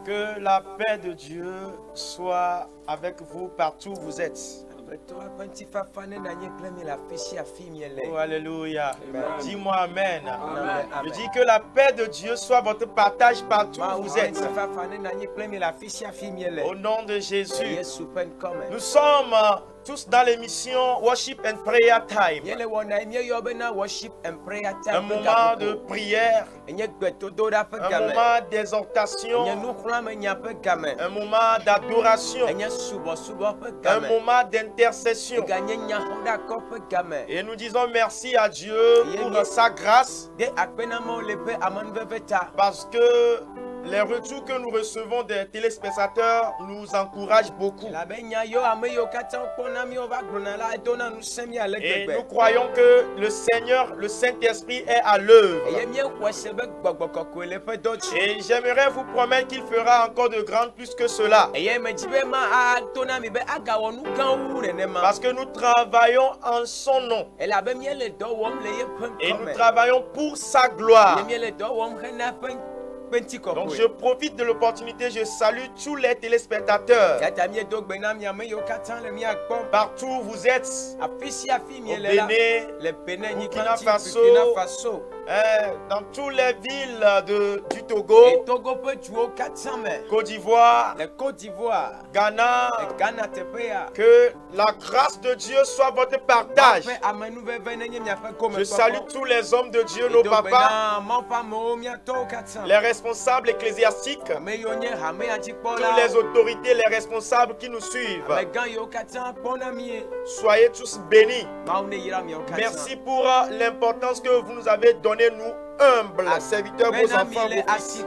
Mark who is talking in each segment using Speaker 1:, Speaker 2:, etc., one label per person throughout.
Speaker 1: Que la paix de Dieu soit avec vous partout où vous êtes. Oh, alléluia. Dis-moi amen. Je dis que la paix de Dieu soit votre partage partout où vous êtes. Au nom de Jésus. Nous sommes tous dans l'émission Worship and Prayer Time. Un moment de prière, un moment d'exhortation, un moment d'adoration, un moment d'intercession. Et nous disons merci à Dieu pour sa grâce, parce que les retours que nous recevons des téléspectateurs nous encouragent beaucoup. Et nous croyons que le Seigneur, le Saint-Esprit est à l'œuvre. Et j'aimerais vous promettre qu'il fera encore de grandes plus que cela. Parce que nous travaillons en son nom. Et nous travaillons pour sa gloire. Donc je profite de l'opportunité, je salue tous les téléspectateurs. Partout où vous êtes, au Bénin, Burkina Faso, dans toutes les villes du Togo, Côte d'Ivoire, Ghana, que la grâce de Dieu soit votre partage. Je salue tous les hommes de Dieu, nos papas, les responsables ecclésiastiques, toutes les autorités, les responsables qui nous suivent. Soyez tous bénis. Merci pour l'importance que vous nous avez donnée, nous humbles serviteurs, vos enfants, vos fils.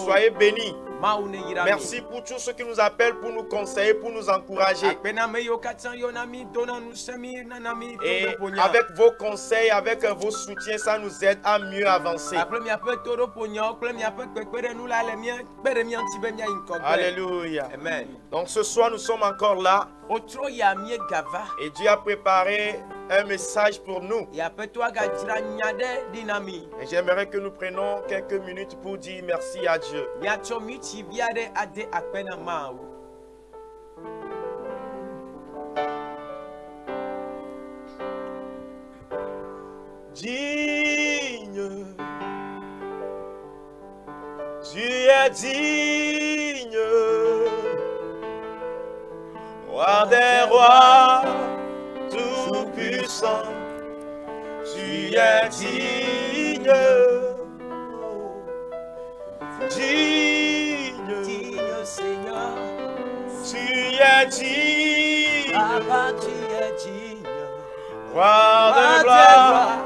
Speaker 1: Soyez bénis. Merci pour tous ceux qui nous appellent pour nous conseiller, pour nous encourager. Et avec vos conseils, avec vos soutiens, ça nous aide à mieux avancer. Alléluia. Amen. Donc ce soir, nous sommes encore là. Et Dieu a préparé un message pour nous. Et j'aimerais que nous prenions quelques minutes pour dire merci à Dieu. Digne, tu es digne, roi des rois, tout puissant, tu es digne, digne, Seigneur, tu es digne, Papa, tu es digne, roi des gloire,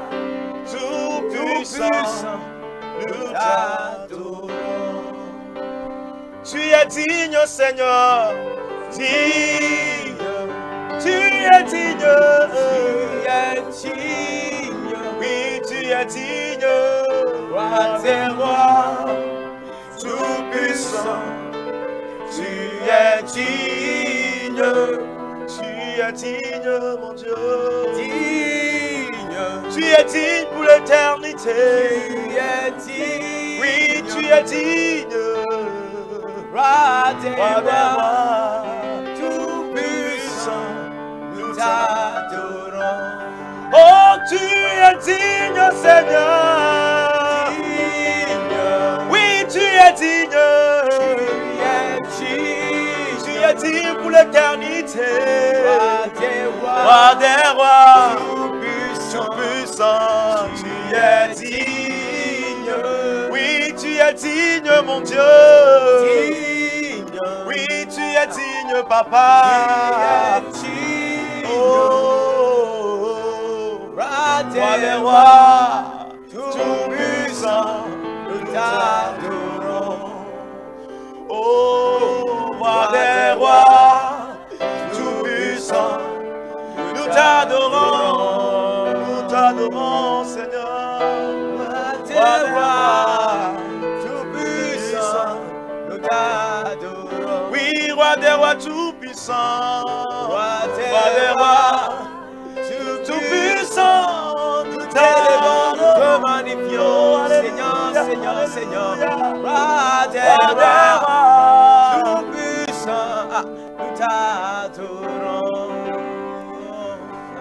Speaker 1: tout puissant, nous t'adorons. Tu es digne, Seigneur, digne, tu es digne, oui, tu es digne, roi des rois, tout puissant, tu es digne, mon Dieu, digne, tu es digne pour l'éternité, oui, tu es digne, roi des rois, tout puissant, nous t'adorons. Oh, tu es digne, Seigneur, digne, oui, tu es digne, tu es digne pour l'éternité, roi des rois, tout puissant, tu es digne, oui, tu es digne, mon Dieu, digne, oui, tu es digne, Papa, oh, roi des rois, tout puissant, nous t'adorons. Oh, roi des rois, tout puissant, nous t'adorons, Seigneur. Roi des rois, tout puissant, nous t'adorons. Oui, roi des rois, tout puissant, roi des rois, tout puissant, nous t'adorons, nous te magnifions, Seigneur, Seigneur, Seigneur, roi des rois, tout-puissant, nous t'adorons.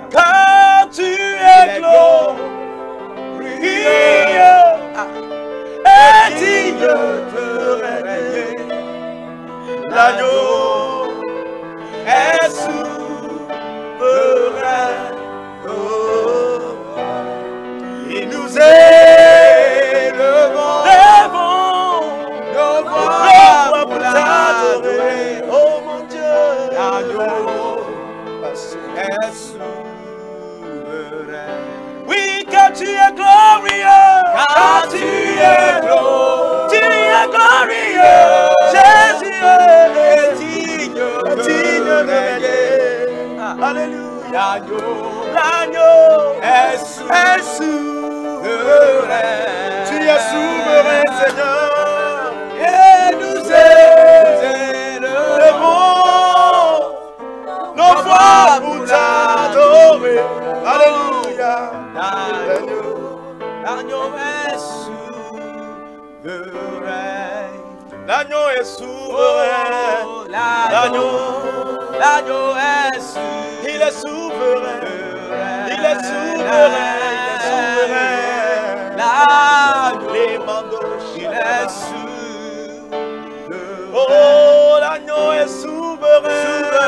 Speaker 2: Car tu es glorieux et digne de régner. L'agneau est souverain. Et nous élevons nos voix pour t'adorer. Oh mon Dieu, l'agneau est souverain. Oui, car tu es glorieux. Car tu es glorieux. Jésus est digne de régner. Alléluia. L'agneau est souverain. Tu es souverain, Seigneur. Et nous élevons nos voix pour t'adorer. Alléluia.
Speaker 1: L'agneau est souverain.
Speaker 2: L'agneau est souverain.
Speaker 1: L'agneau est souverain.
Speaker 2: Il est souverain. Il est souverain. Il est souverain. Oh, l'agneau est souverain.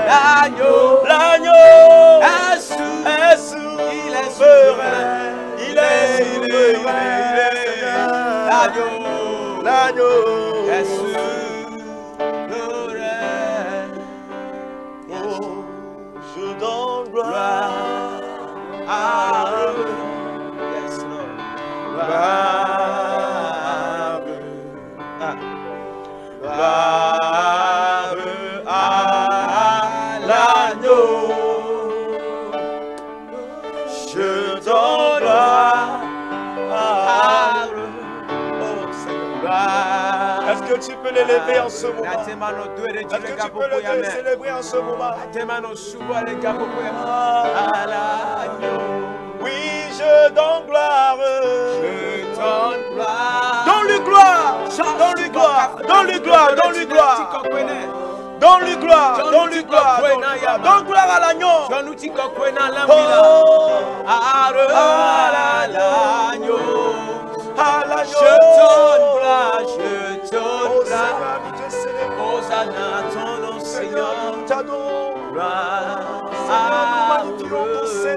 Speaker 1: L'agneau
Speaker 2: est souverain. Il est souverain. L'agneau
Speaker 1: est souverain.
Speaker 2: Oh, je donne gloire à eux.
Speaker 1: Yes, Lord.
Speaker 2: Gloire à l'agneau. Je donne gloire à eux. Oh Seigneur. Est-ce que tu peux l'élever en ce moment? Est-ce que tu peux le célébrer en ce moment? À l'agneau. Oui, je donne gloire. Je donne gloire. Donne-lui gloire. Donne-lui gloire. Donne-lui gloire. Donne-lui gloire. Donne-lui gloire. Donne-lui gloire. Donne gloire à l'agneau.
Speaker 1: Oh,
Speaker 2: à l'agneau. À l'agneau.
Speaker 1: Je donne gloire, je donne gloire.
Speaker 2: Hosanna,
Speaker 1: ton nom, Seigneur.
Speaker 2: Nous t'adorons.
Speaker 1: Nous magnifions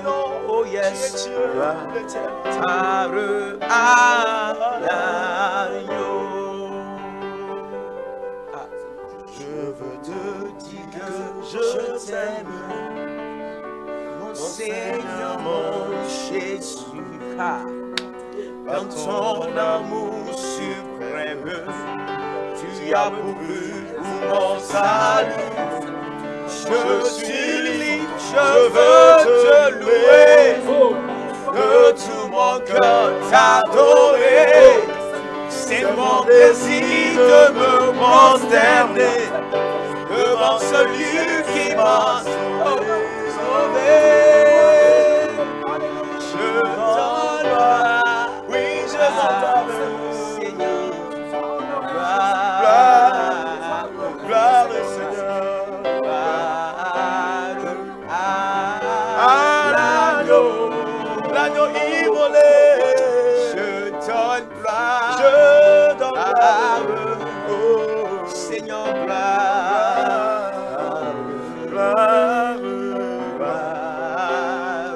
Speaker 1: ton oh yes.
Speaker 2: Je veux te dire que je t'aime,
Speaker 1: mon Seigneur, mon Jésus. Dans ton amour suprême, tu as pourvu pour mon salut. Je suis libre, je veux te louer, de tout mon cœur t'adorer. C'est mon désir de me prosterner devant celui qui m'a sauvé. Je donne gloire, oui, je donne Seigneur.
Speaker 2: gloire au Seigneur. L'agneau immolé.
Speaker 1: Je donne gloire,
Speaker 2: Je donne gloire. Oh,
Speaker 1: Seigneur, gloire,
Speaker 2: gloire,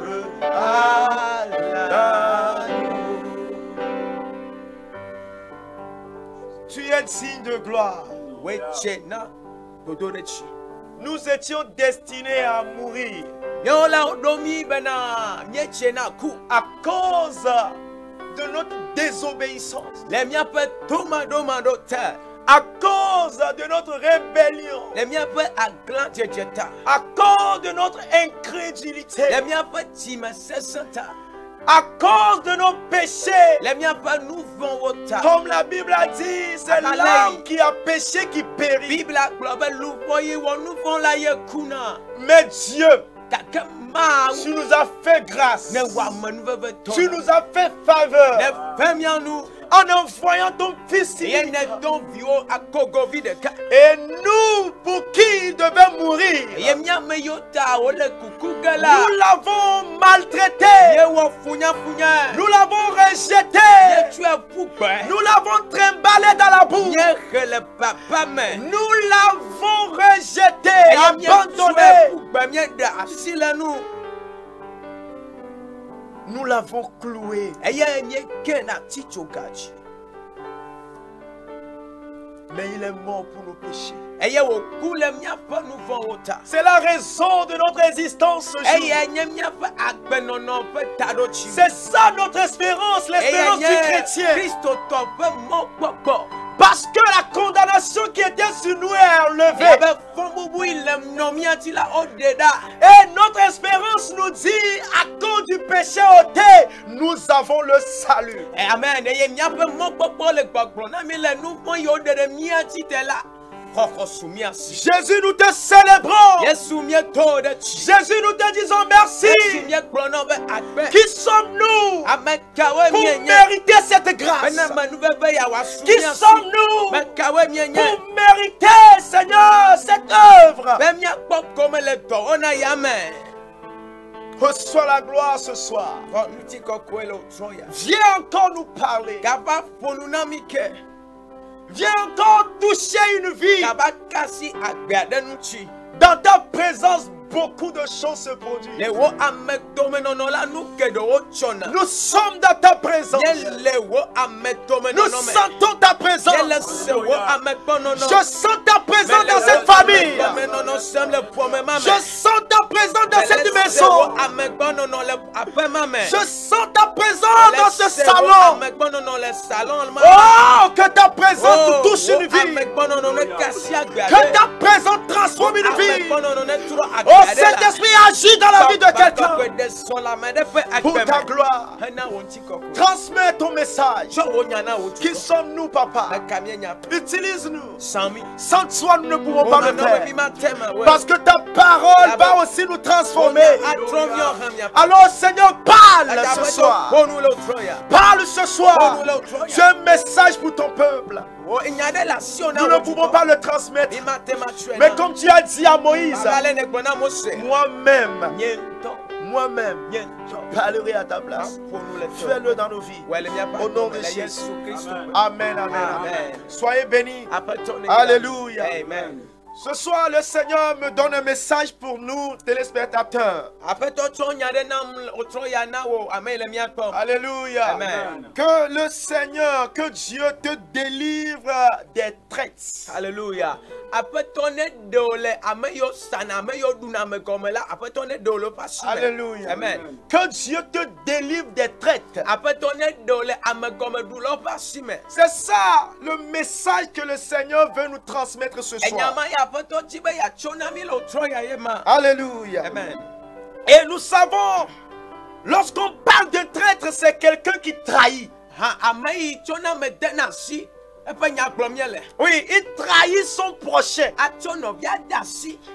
Speaker 1: gloire à l'agneau.
Speaker 2: Tu es digne de gloire. Nous étions destinés à mourir à cause de notre désobéissance, à cause de notre rébellion, à cause de notre incrédulité, à cause de nos péchés. Comme la Bible a dit, c'est l'homme qui a péché qui périt. Mais Dieu, tu nous as fait grâce. Tu nous as fait faveur. en envoyant ton fils. Et nous, pour qui il devait mourir, nous l'avons maltraité. Nous l'avons rejeté. Nous l'avons trimballé dans la boue. Nous l'avons rejeté, abandonné. Nous l'avons cloué. Mais il est mort pour nos péchés. C'est la raison de notre existence ce jour. C'est ça notre espérance, l'espérance du chrétien. Parce que la condamnation qui était sur nous est enlevée. Et notre espérance nous dit, à cause du péché ôté, nous avons le salut. Amen. Jésus, nous te célébrons. Jésus, nous te disons merci. Qui sommes-nous pour mériter cette grâce? Qui sommes-nous pour mériter, Seigneur, cette œuvre? Reçois la gloire ce soir. Viens encore nous parler. Viens encore toucher une vie. Dans ta présence, beaucoup de choses se produisent. Nous sommes dans ta présence. Nous sentons ta présence. Je sens ta présence dans cette famille. Je sens ta présence dans cette maison. Je sens ta présence dans ce salon. Oh, que ta présence touche une vie. Que ta présence transforme une vie. Oh, Saint-Esprit agit dans la vie de quelqu'un. Pour ta gloire. Transmets ton message. Qui sommes-nous, papa? Utilise-nous. Sans toi, nous ne pouvons pas le faire. Parce que ta parole va aussi nous transformer. Alors, Seigneur, parle ce soir. Parle ce soir. Tu as un message pour ton peuple. Nous ne pouvons pas le transmettre. Mais comme tu as dit à Moïse, moi-même, je parlerai à ta place. Fais-le dans nos vies. Au nom de Jésus. Amen, amen, amen. Soyez bénis. Alléluia. Amen. Ce soir, le Seigneur me donne un message pour nous, téléspectateurs. Alléluia. Amen. Que le Seigneur, que Dieu te délivre des traites. Alléluia. Alléluia. Amen. Que Dieu te délivre des traites. C'est ça le message que le Seigneur veut nous transmettre ce soir. Alléluia. Amen. Et nous savons, lorsqu'on parle de traître, c'est quelqu'un qui trahit. Oui, il trahit son prochain.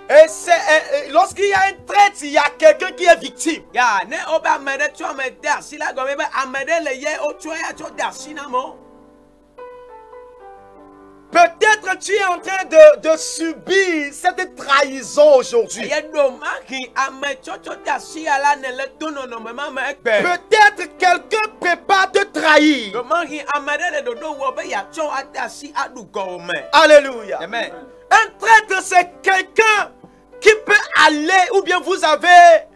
Speaker 2: Et lorsqu'il y a un traître, il y a quelqu'un qui est victime. Peut-être tu es en train de subir cette trahison aujourd'hui. Peut-être quelqu'un prépare de trahir. Alléluia. Amen. Un traître, c'est quelqu'un qui peut aller, ou bien vous avez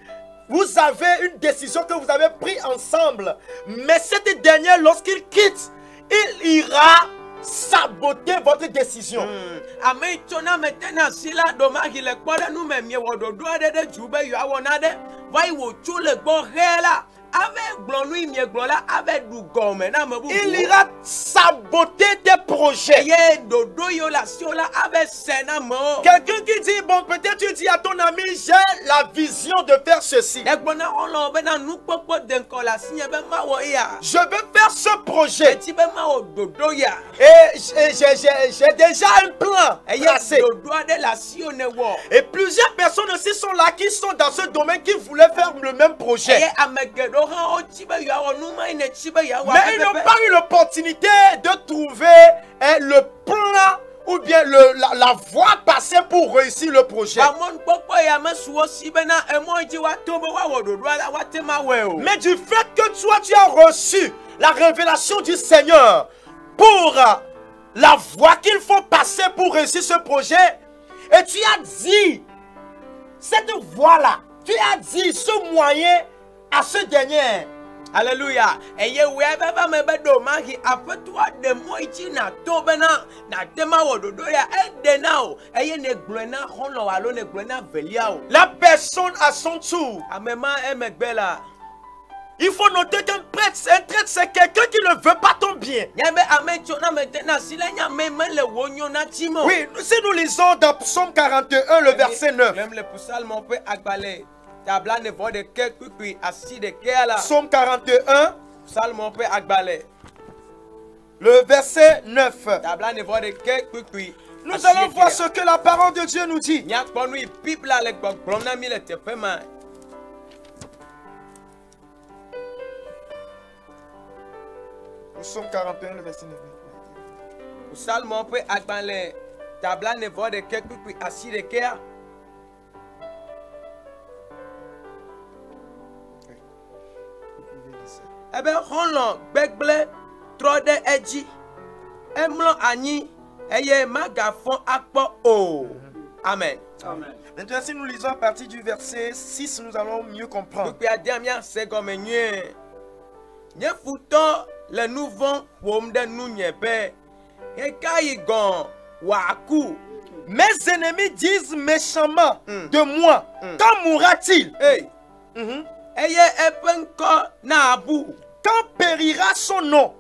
Speaker 2: une décision que vous avez prise ensemble. Mais cette dernière, lorsqu'il quitte, il ira saboter votre décision. Il ira saboter tes projets. Quelqu'un qui dit, bon, peut-être tu dis à ton ami, j'ai la vision de faire ceci. Je veux faire ce projet. Et j'ai déjà un plan tracé. Et plusieurs personnes aussi sont là qui sont dans ce domaine qui voulaient faire le même projet. Mais ils n'ont pas eu l'opportunité de trouver le plan ou bien la voie passée pour réussir le projet. Mais du fait que toi, tu as reçu la révélation du Seigneur pour la voie qu'il faut passer pour réussir ce projet, et tu as dit, cette voie-là, tu as dit ce moyen à ce dernier.
Speaker 1: Alléluia. Et ye weba me bedo mahi apetua de moichi na tobena na tema wododo ya edenao. Eye ne glena hono alo ne glena veliao.
Speaker 2: La personne à son tour.
Speaker 1: Amema emegbela.
Speaker 2: Il faut noter qu'un prêtre, c'est quelqu'un qui ne veut pas ton bien. Oui, si nous lisons dans Psaume 41, le verset 9. Psaume 41, le verset 9. Nous allons voir ce que la parole de Dieu nous dit. Psaume 41, le verset 9.
Speaker 1: Salmo pe agbanle tabla ne vo de keku pi asire kea. Ebe honlo gbegble trode eji. Emlo anyi eye magafon akpo o. Amen.
Speaker 2: Amen. Maintenant si nous lisons à partir du verset 6, nous allons mieux comprendre.
Speaker 1: Le nouveau pomme de Nouniebe. Waku.
Speaker 2: Mes ennemis disent méchamment de moi. Quand mourra-t-il? Quand périra son nom?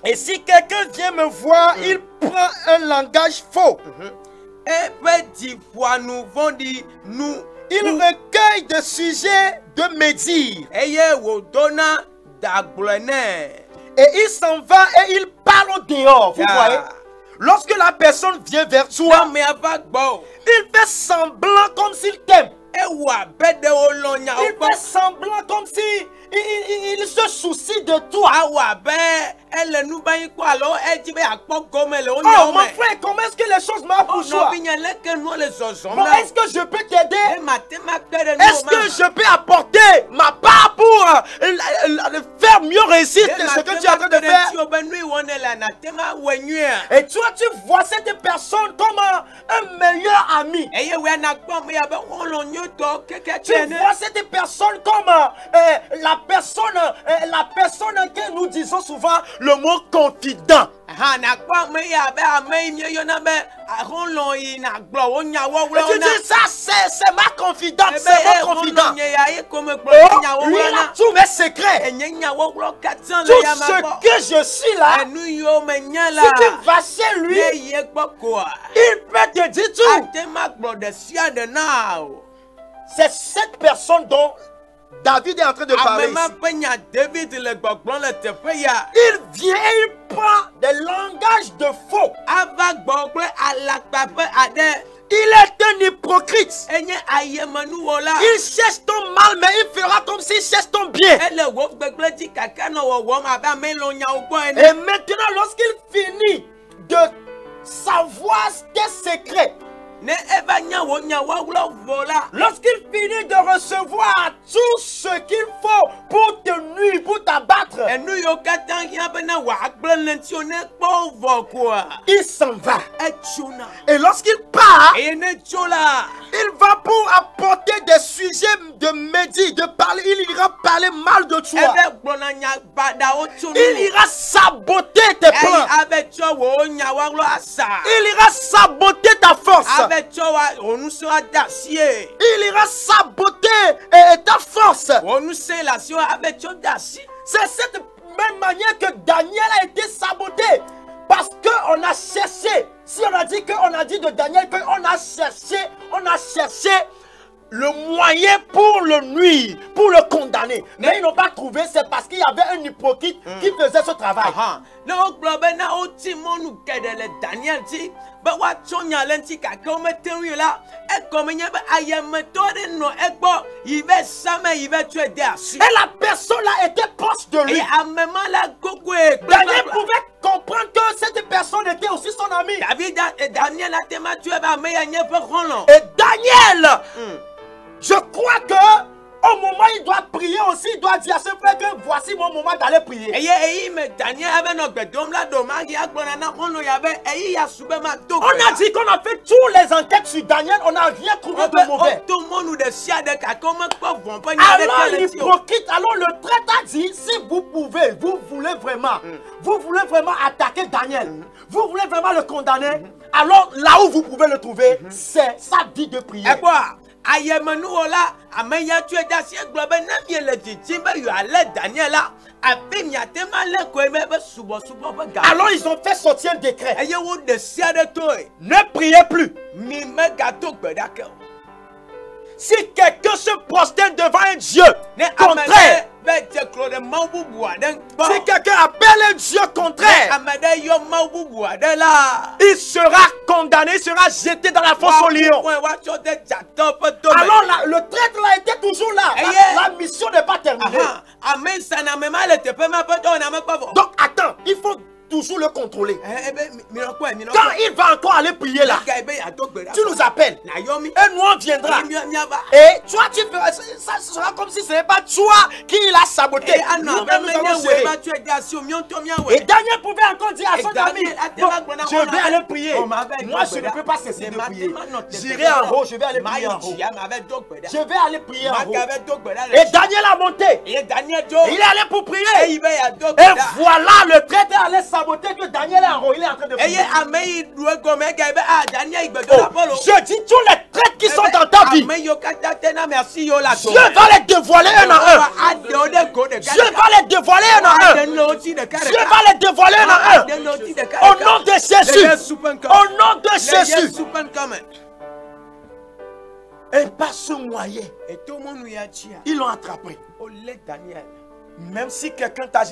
Speaker 2: Et si quelqu'un vient me voir, il prend un langage faux. Il recueille des sujets de médire. Et il s'en va et il parle au dehors. Vous voyez? Lorsque la personne vient vers toi, il fait semblant comme s'il t'aime. Il fait semblant comme si il se soucie de toi. Oh mon frère, comment est-ce que les choses marchent pour toi? Bon, est-ce que je peux t'aider? Est-ce que je peux apporter ma part pour faire mieux réussir ce que tu es en train de faire? Et toi, tu vois cette personne comme un meilleur ami. Tu vois cette personne comme la personne que nous disons souvent le mot confident. Et tu dis ça, c'est ma confidente, c'est mon confident. Oh, lui il a tous mes secrets. Tout ce que je suis là, si tu vas chez lui, il peut te dire tout. C'est cette personne dont David est en train de parler ici. Il vient et il prend des langages de faux. Il est un hypocrite. Il cherche ton mal, mais il fera comme s'il cherche ton bien. Et maintenant, lorsqu'il finit de savoir tes secrets, lorsqu'il finit de recevoir tout ce qu'il faut pour te nuire, pour t'abattre, il s'en va. Et lorsqu'il part, il va pour apporter des sujets de médire, de parler. Il ira parler mal de toi. Il ira saboter tes plans. Il ira saboter ta force. Il ira saboter ta force. C'est cette même manière que Daniel a été saboté. Parce qu'on a cherché. Si on a dit qu'on a dit de Daniel qu'on a cherché le moyen pour le nuire, pour le condamner. Mais ils n'ont pas trouvé, c'est parce qu'il y avait un hypocrite qui faisait ce travail. Et la personne là était proche de lui. Daniel pouvait comprendre que cette personne était aussi son ami. Et Daniel, je crois que au moment où il doit prier aussi, il doit dire à ce frère que voici mon moment d'aller prier. On a dit qu'on a fait toutes les enquêtes sur Daniel, on n'a rien trouvé de mauvais. Alors l'hypocrite, alors le traître a dit, si vous pouvez, vous voulez vraiment attaquer Daniel, vous voulez vraiment le condamner, alors là où vous pouvez le trouver, c'est sa vie de prière. Alors ils ont fait sortir un décret. Ne priez plus. Si quelqu'un se prosterne devant un Dieu contraire, si quelqu'un appelle un Dieu contraire, il sera condamné, il sera jeté dans la fosse au lion. Alors là, le traître là était toujours là. La mission n'est pas terminée. Donc attends, il faut toujours le contrôler. Quand il va encore aller prier là, tu nous appelles et nous on viendra. Et toi tu feras, ça sera comme si ce n'est pas toi qui l'a saboté. Nous-mêmes nous allons gérer. Et Daniel pouvait encore dire à son ami, je vais aller prier. Moi je ne peux pas cesser de prier. J'irai en haut, je vais aller prier en haut. Je vais aller prier en haut. Et Daniel a monté. Il est allé pour prier. Et voilà, le traître est allé saboter que Daniel est en haut, il est en train de prier. Je dis tous les traîtres qui sont dans ta vie, Dieu va les dévoiler un à un. Dieu va les dévoiler un à un. Dieu va les dévoiler un à un. Au nom de Jésus. Au nom de Jésus. Et par ce moyen, ils l'ont attrapé. Même si quelqu'un t'a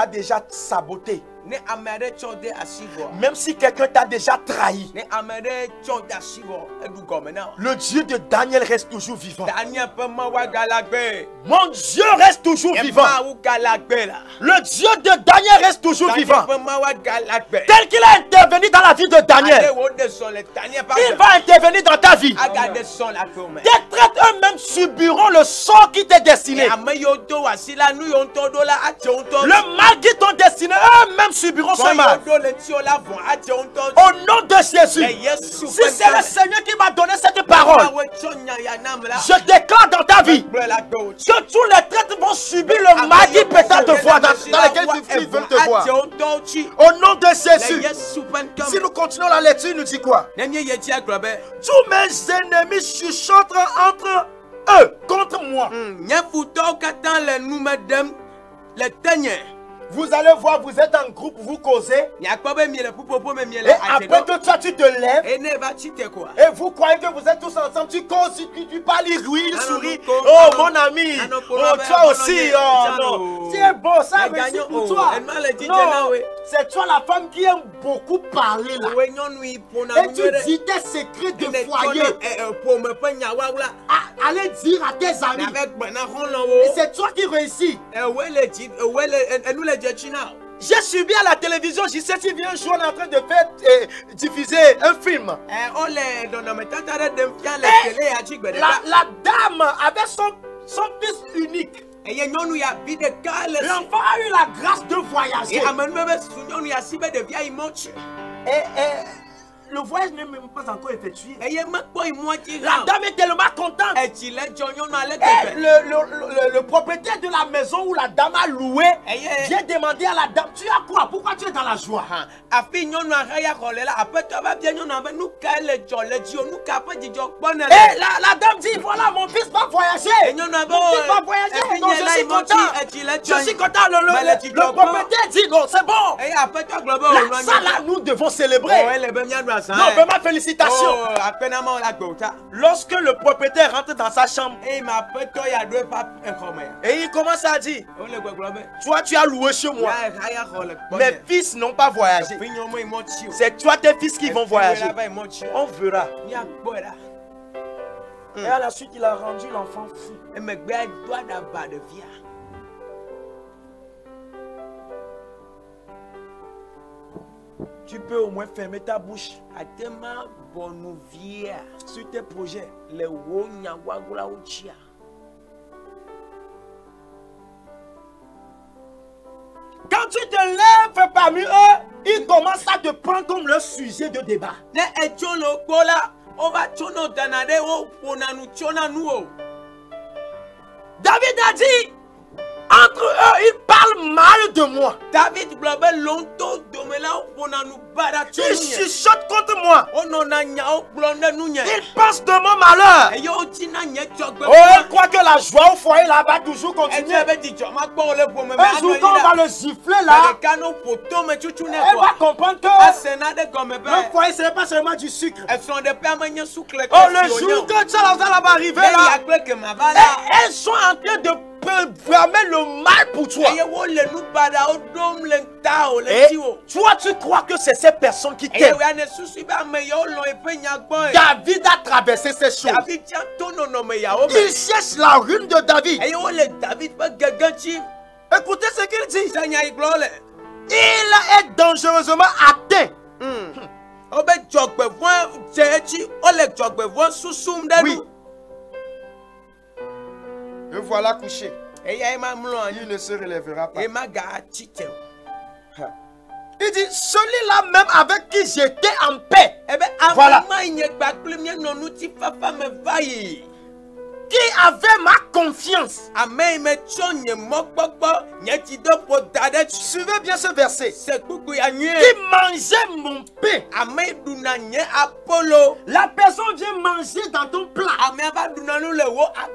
Speaker 2: déjà saboté, même si quelqu'un t'a déjà trahi, le Dieu de Daniel reste toujours vivant. Mon Dieu reste toujours vivant. Le Dieu de Daniel reste toujours vivant. Tel qu'il a intervenu dans la vie de Daniel, il va intervenir dans ta vie. Tes traîtres eux-mêmes subiront le sort qui t'est destiné. Le mal qui t'ont destiné, eux-mêmes subiront ce mal. Au nom de Jésus. Si c'est le Seigneur qui m'a donné cette parole, je déclare dans ta vie que tous les traîtres vont subir le mal qui peut te voir, dans lequel ils veulent te voir. Au nom de Jésus. Si nous continuons la lecture, il nous dit quoi? Tous mes ennemis chuchotent entre eux contre moi. Vous allez voir, vous êtes en groupe, vous causez. Et après que toi tu te lèves, et vous croyez que vous êtes tous ensemble, tu causes, tu parles, il rit, il sourit. Oh mon ami, oh toi aussi, oh non. C'est beau, ça réussit pour toi. Non, c'est toi la femme qui aime beaucoup parler là. Et tu dis tes secrets de foyer. Allez dire à tes amis. Et c'est toi qui réussis. J'ai subi à la télévision, je sais si vient un jour on est en train de faire diffuser un film. La dame avait son fils unique. L'enfant a eu la grâce de voyager. Le voyage n'est même pas encore effectué. La dame est tellement contente. Le propriétaire de la maison où la dame a loué vient demander à la dame, tu as quoi? Pourquoi tu es dans la joie? Et la dame dit, voilà, mon fils va voyager. Mon fils va voyager. Donc je suis content. Je suis content. Le propriétaire dit non, c'est bon. Là, ça là, nous devons célébrer. Non, vraiment félicitations. Lorsque le propriétaire rentre dans sa chambre et il commence à dire, toi tu as loué chez moi. Mes fils n'ont pas voyagé. C'est toi tes fils qui vont voyager. On verra. Et à la suite, il a rendu l'enfant fou. Tu peux au moins fermer ta bouche sur tes projets. Quand tu te lèves parmi eux, ils commencent à te prendre comme le sujet de débat. David a dit, entre eux, ils parlent mal de moi. Ils chuchotent contre moi. Ils pensent de mon malheur. Oh, ils croient que la joie au foyer là va toujours continuer. Un jour, quand on va le siffler là, elle va comprendre que le foyer, ce n'est pas seulement du sucre. Oh, le jour que ça va arriver là, elles sont en train de vraiment le mal pour toi. Et toi, tu crois que c'est ces personnes qui t'aiment. David a traversé ces choses. Il cherche la ruine de David. Écoutez ce qu'il dit. Il est dangereusement atteint. Oui. Le voilà couché. Il ne se relèvera pas. Il dit, celui-là même avec qui j'étais en paix. Voilà. Qui avait ma confiance. Suivez bien ce verset. Qui mangeait mon pain. La personne vient manger dans ton plat.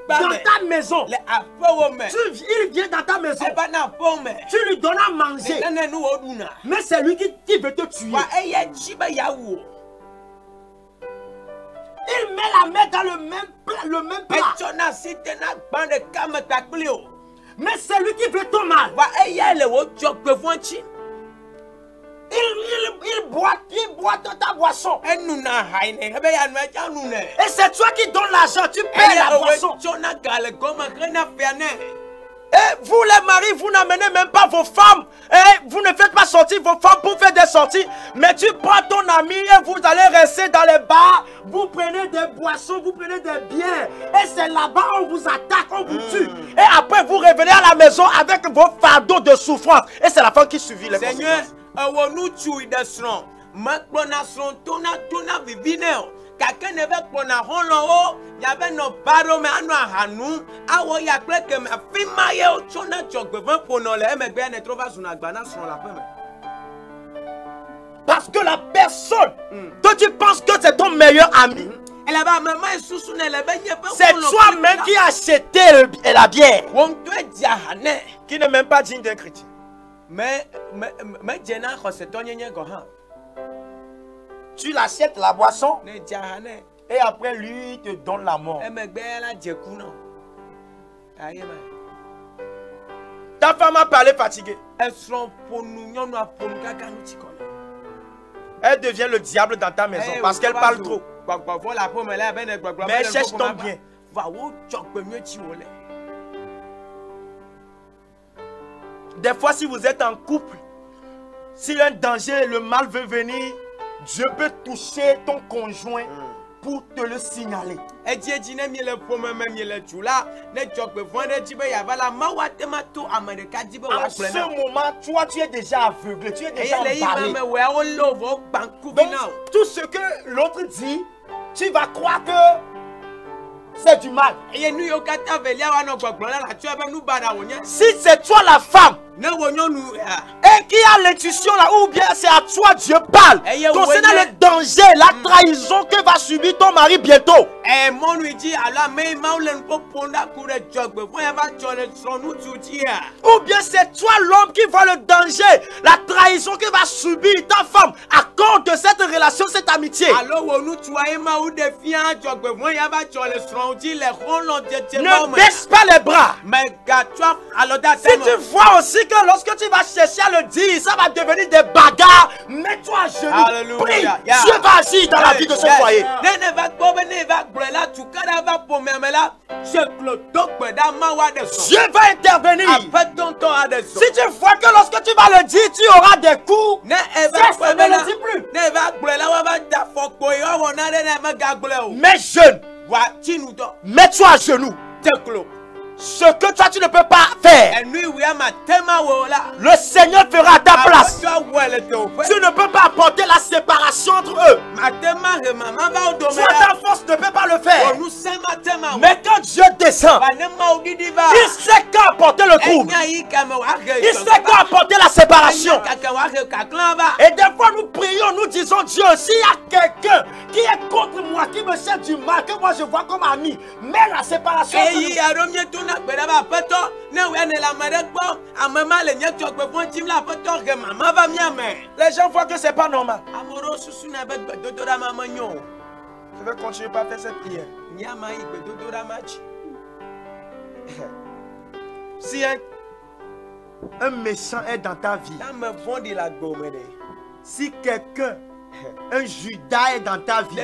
Speaker 2: Dans ta maison. Il vient dans ta maison. Tu lui donnes à manger. Mais c'est lui qui veut te tuer. Il met la main dans le même plat. Mais c'est lui qui veut ton mal. Il boit de ta boisson. Et c'est toi qui donnes l'argent, tu payes la boisson. Et vous les maris, vous n'amenez même pas vos femmes. Et vous ne faites pas sortir vos femmes pour faire des sorties. Mais tu prends ton ami et vous allez rester dans les bars. Vous prenez des boissons, vous prenez des biens. Et c'est là-bas on vous attaque, on vous tue. Et après vous revenez à la maison avec vos fardeaux de souffrance. Et c'est la femme qui subit les conséquences.
Speaker 1: Quelqu'un ne veut qu'on a hollo, il y avait nos barreaux, mais on a hanou. Ah ouais, il y a plein que ma fille m'a eu au chona choc, ben pour nous les mais bien ne trouve pas son agbana sur la femme.
Speaker 2: Parce que la personne que tu penses que c'est ton meilleur ami, c'est toi-même qui as acheté la bière, qui n'est même pas digne d'un chrétien.
Speaker 1: Mais
Speaker 2: tu l'achètes la boisson et après lui il te donne la mort. Ta femme a parlé fatiguée. Elle devient le diable dans ta maison parce qu'elle parle trop. Mais elle cherche ton bien. Des fois, si vous êtes en couple, si un danger, le mal veut venir, Dieu peut toucher ton conjoint pour te le signaler. En ce moment, toi, tu es déjà aveuglé, tu es déjà emballé. Donc, tout ce que l'autre dit, tu vas croire que c'est du mal. Si c'est toi la femme, Et qui a l'intuition là, ou bien c'est à toi Dieu parle concernant le danger, la trahison que va subir ton mari bientôt. Ou bien c'est toi l'homme qui voit le danger, la trahison que va subir ta femme à cause de cette relation, cette amitié. Ne baisse pas les bras. Si tu vois aussi que lorsque tu vas chercher à le dire, ça va devenir des bagarres, mets-toi à genoux. Prie. Dieu va agir dans la vie de ce foyer. Dieu va intervenir. Si tu vois que lorsque tu vas le dire, tu auras des coups, ne le dis plus. Mais jeune, mets-toi à genoux. Ce que toi tu ne peux pas faire, le Seigneur fera à ta place. Tu ne peux pas apporter la séparation entre eux. Toi ta force ne peut pas le faire. Mais quand Dieu descend, il sait quand apporter le trouble. Il sait quand apporter la séparation. Et des fois nous prions, nous disons Dieu, s'il y a quelqu'un qui est contre moi, qui me cherche du mal, que moi je vois comme ami, mets la séparation. Les gens voient que c'est pas normal. Je vais continuer par faire cette prière. Si un méchant est dans ta vie, si quelqu'un, un Judas est dans ta vie,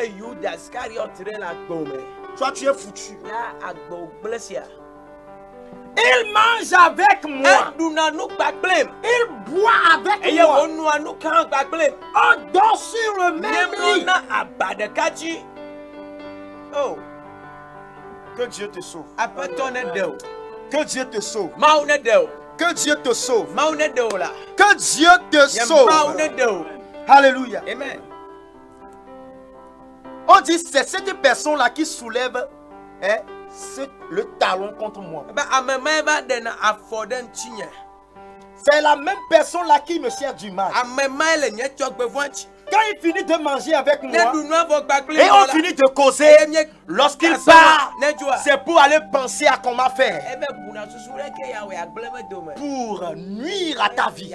Speaker 2: toi tu es foutu. Il mange avec moi. Il boit avec moi. On dort sur le même lit. Oh. Que Dieu te sauve. Que Dieu te sauve. Que Dieu te sauve. Que Dieu te sauve. Alléluia.
Speaker 1: Amen.
Speaker 2: On dit c'est cette personne-là qui soulève le talon contre moi. C'est la même personne-là qui me cherche du mal. Quand il finit de manger avec moi et on finit de causer, lorsqu'il part, c'est pour aller penser à comment faire pour nuire à ta vie.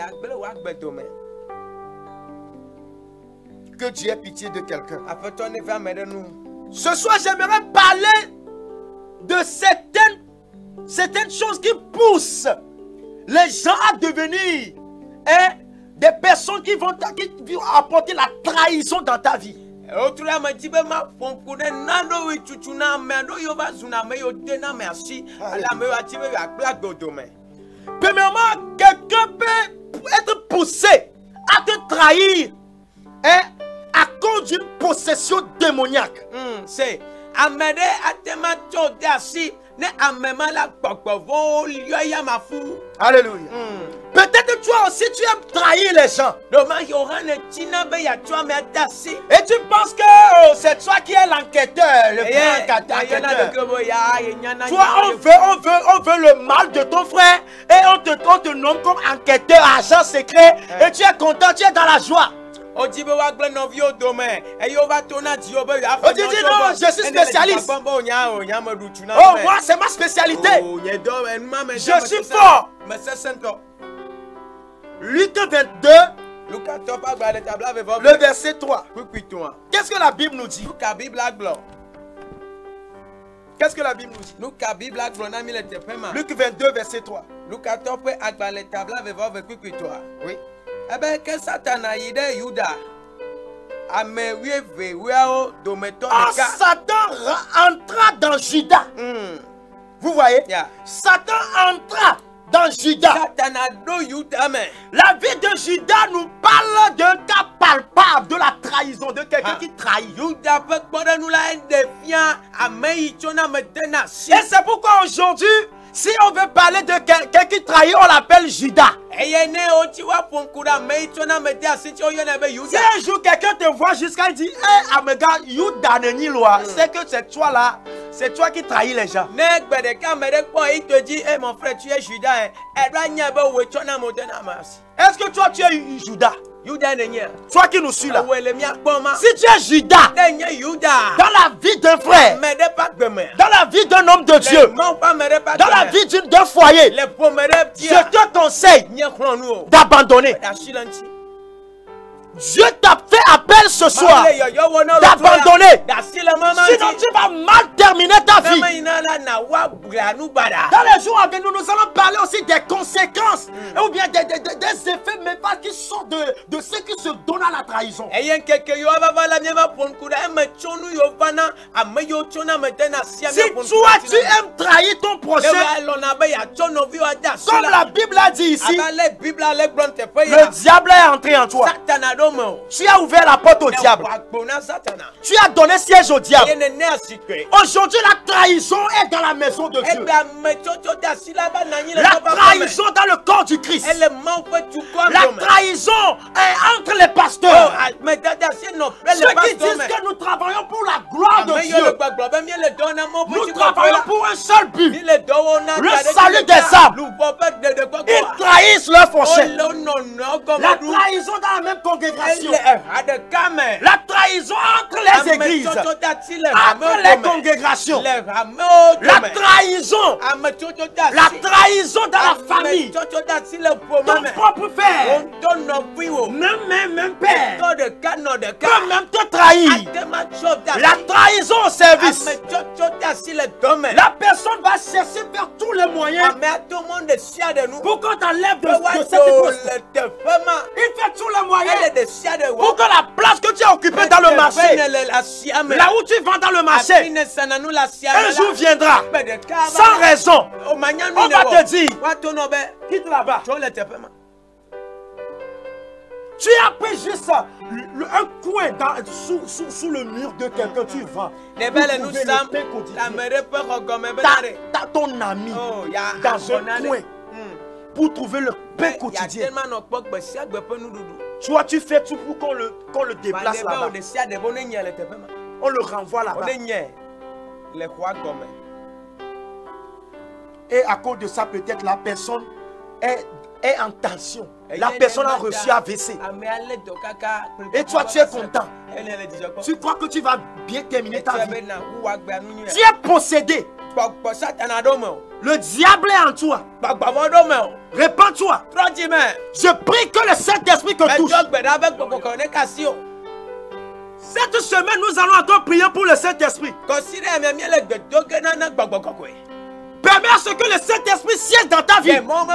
Speaker 2: Que Dieu ait pitié de quelqu'un. Ce soir, j'aimerais parler de certaines choses qui poussent les gens à devenir des personnes qui vont apporter la trahison dans ta vie. Premièrement, quelqu'un peut être poussé à te trahir à cause d'une possession démoniaque.
Speaker 1: C'est
Speaker 2: Alléluia. Peut-être toi aussi tu aimes trahir les gens. Et tu penses que c'est toi qui es l'enquêteur, le grand enquêteur. Toi on veut le mal de ton frère et on te nomme comme enquêteur, agent secret et tu es content, tu es dans la joie. On dit non, je suis spécialiste. Oh, moi c'est ma spécialité. Je suis fort. Luc 22, le verset 3. Qu'est-ce que la Bible nous dit? Qu'est-ce que la Bible nous dit? Luc 22, verset 3. Oui. Satan entra dans Judas. Vous voyez? Satan entra dans Judas. La vie de Judas nous parle d'un cas palpable de la trahison, de quelqu'un qui trahit. Et c'est pourquoi aujourd'hui, si on veut parler de quelqu'un qui trahit, on l'appelle Judas. Si un jour quelqu'un te voit jusqu'à dire, Amega, Judas Nenilwa, c'est que c'est toi là, c'est toi qui trahis les gens.
Speaker 1: Il te dit, hey, mon frère, tu es Judas.
Speaker 2: Est-ce que toi tu es Judas? Toi qui nous suis là. Si tu es Judas dans la vie d'un frère, dans la vie d'un homme de Dieu, dans la vie d'un foyer, je te conseille d'abandonner. Dieu t'a fait appel ce soir d'abandonner. Sinon tu vas mal terminer ta vie. Dans les jours à venir, nous allons parler aussi des conséquences ou bien des effets même pas qui sont de ceux qui se donnent à la trahison. Si toi tu aimes trahir ton prochain, comme la Bible a dit ici, le diable est entré en toi. Tu as ouvert la porte au diable. Tu as donné siège au diable. Aujourd'hui, la trahison est dans la maison de Dieu. La trahison dans le corps du Christ. La trahison est entre les pasteurs. Ceux qui disent que nous travaillons pour la gloire de Dieu. Nous travaillons pour un seul but. Le salut des âmes. Ils trahissent leur prochain. La trahison dans la même congrégation. La trahison entre les églises, entre les congrégations, la trahison dans la famille, ton propre père, même père, peut même te trahir. La trahison au service, la personne va chercher par tous les moyens pour qu'on t'enlève de cette poste. Il fait tous les moyens pour que la place que tu as occupée dans le marché, là où tu vends dans le marché, un jour viendra, sans raison, on va te dire, quitte là-bas. Tu as pris juste un coin sous le mur de quelqu'un, tu vends. T'as ton ami dans un coin pour trouver le pain quotidien. Toi, tu fais tout pour qu'on le déplace là-bas. On le renvoie là-bas. Et à cause de ça, peut-être la personne est en tension. La personne a reçu AVC. Et toi, tu es content. Tu crois que tu vas bien terminer ta vie. Tu es possédé. Le diable est en toi. Répands-toi. Je prie que le Saint-Esprit te touche. Cette semaine, nous allons encore prier pour le Saint-Esprit. Permets à ce que le Saint-Esprit siège dans ta vie. Pour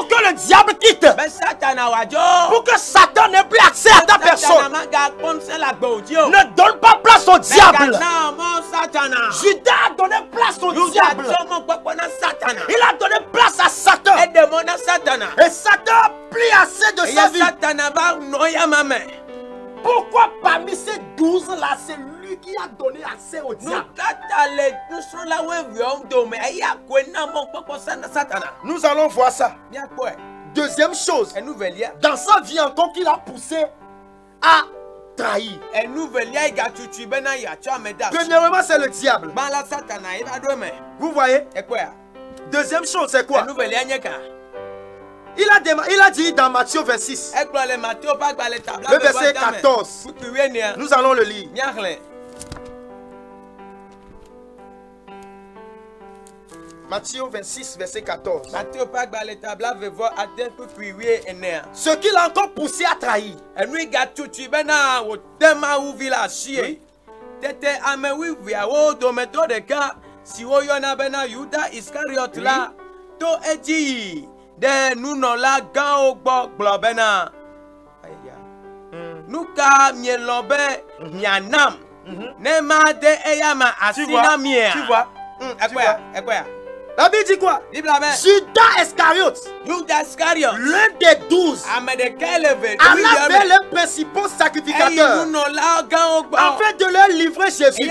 Speaker 2: que le diable quitte. Pour que Satan n'ait plus accès à ta personne. Ne donne pas place au diable. Judas a donné place au diable. Il a donné place à Satan. Et Satan a pris assez de sa vie. Pourquoi parmi ces 12 là, c'est lui qui a donné accès au diable? Nous allons voir ça. Deuxième chose, dans sa vie encore qu'il a poussé à trahir. Premièrement, c'est le diable. Vous voyez? Deuxième chose, c'est quoi? Il a dit dans Matthieu 26, le verset 14. Nous allons le lire. Matthieu 26, verset 14. Ce qu'il a encore poussé à trahir.
Speaker 1: De nous non la gan globena nuka mielobe mianam nema de eyama asina mia.
Speaker 2: Tu vois? La Bible dit quoi? Judas Iscariote, l'un des 12, alla vers les principaux sacrificateurs afin de leur livrer Jésus.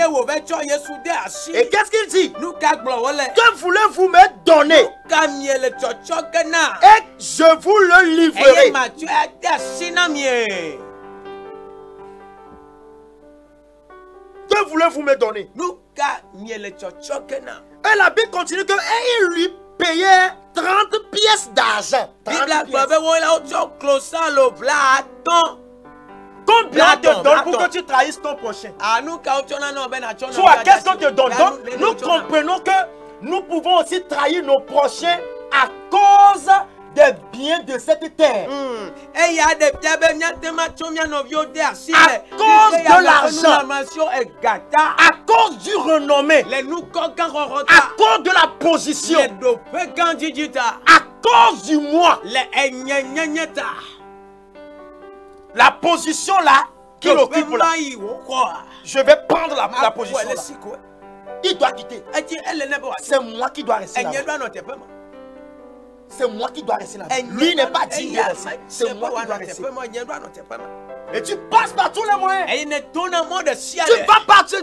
Speaker 2: Et qu'est-ce qu'il dit? Que voulez-vous me donner? Et je vous le livrerai. Que voulez-vous me donner? Et la Bible continue que il lui payait 30 pièces d'argent. Combien te donne pour que tu trahisses ton prochain? Soit qu'est-ce qu'on te donne? Donc, nous comprenons que nous pouvons aussi trahir nos prochains à cause des biens de cette terre. À cause de l'argent, à cause du renommée, à cause de la position, à cause du moi. La position là qu'il occupe là, je vais prendre la position là. Il doit quitter. C'est moi qui dois rester là. C'est moi qui dois rester là. Lui n'est pas digne de rester. C'est moi qui dois rester. Et tu passes par tous les moyens. Tu vas partout.